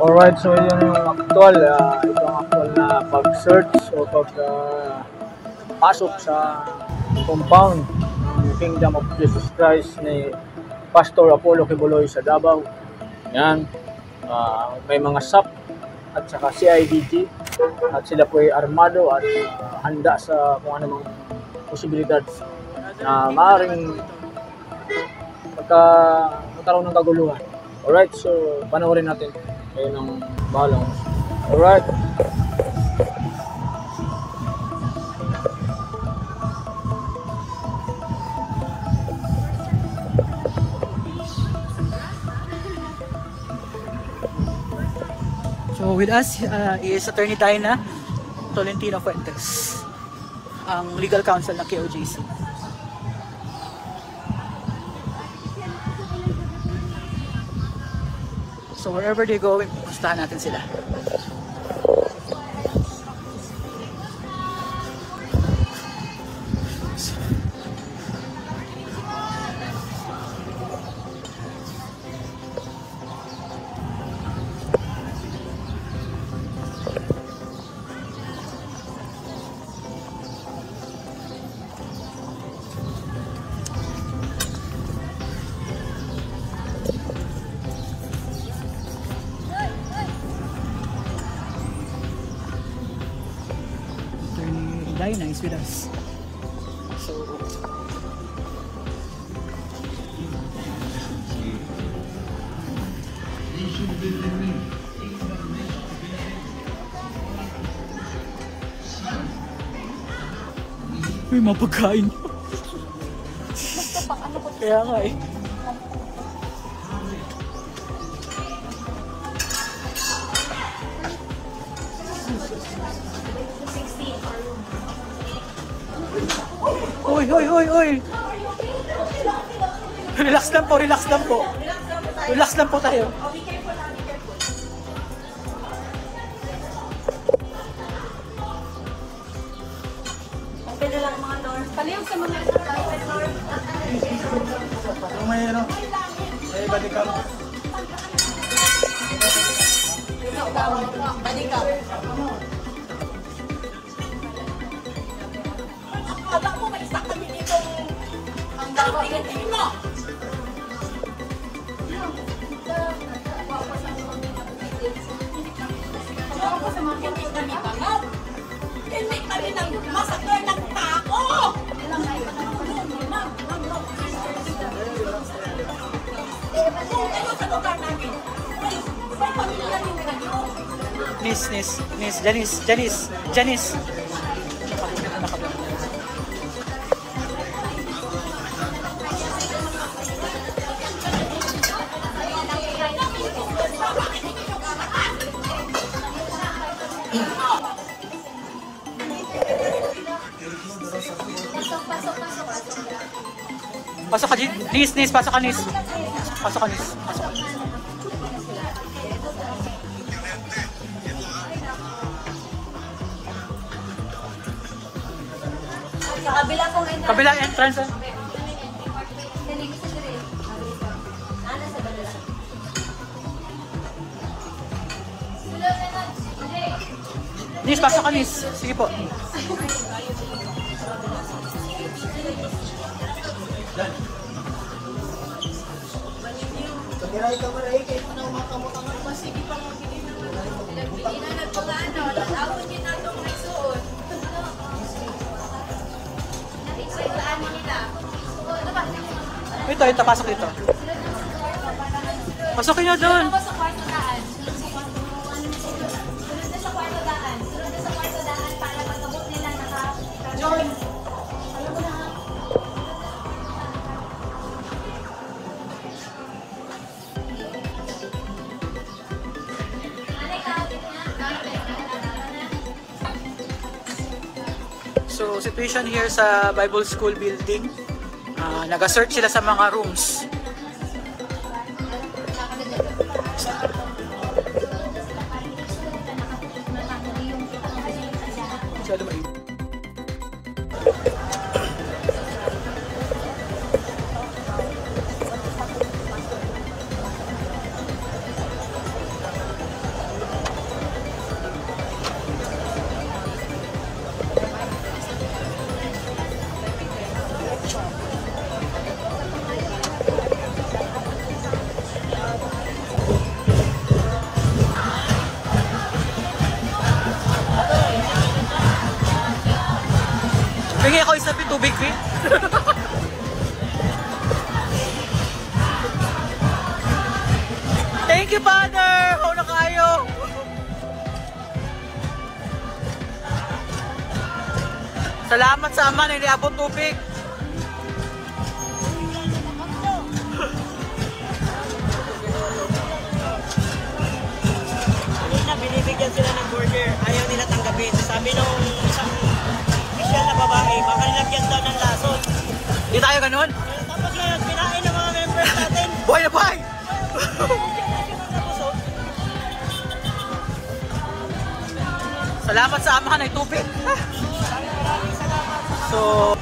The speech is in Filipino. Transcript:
Alright, so yun yung actual, ito ang actual na pag-search o pag-pasok sa compound ng Kingdom of Jesus Christ ni Pastor Apollo Kibuloy sa Davao. Yan, may mga SAP at saka CIDG at sila po ay armado at handa sa kung anumang posibilidad na maaaring magkaroon ng kaguluhan. Alright, so panoorin natin. Kayo ng balang. Alright. So with us is Attorney Diana Tolentino Fuentes, ang legal counsel ng KOJC. So wherever they go, pustahan natin sila. Diana is with us. So may mapagkain. Kaya nga eh. Uy. Relax lang po. Relax lang po tayo. Okay na lang mga door. Palihog sa mga door. May ano? May badikam. Badikam. Akala mo may isa kami dito. Ang tingin mo. Hindi kami ng masakay ng tao. Ano sa lugar namin? May pamilya yung ganyo. Janice. Pasok ka, Nis, pasok ka, Nis. Sa kabila pong entrance. Kabila entrance. Nis, pasok ka, Nis. Sige po. Kiray ka ba rin? Kaya mo na umakamot-kamot pa. Sige pa mo. Hindi na nagpagano. Nag-awon din na itong nagsuot. Natiksalaan mo nila. Ito, pasok dito. Pasokin nyo doon. Sunod na sa kwarto daan. Sunod na sa kwarto daan para pagkabot nila naka-join. Alam mo na ha? So, situation here sa Bible School building. Nag-search sila sa mga rooms. Masyado mainit. Hingi ako isa tubig, Pi. Thank you, Father! How na kayo? Salamat sa ama na iniabot tubig. Kanina binibigyan sila ng burger, ayaw nila tanggapin. Sabi nung isang official na babae, baka nilagyan daw ng lason. Di tayo ganun? Tapos ngayon, kinain ng mga members natin. Buhay na buhay! Salamat sa ama na tubig. So,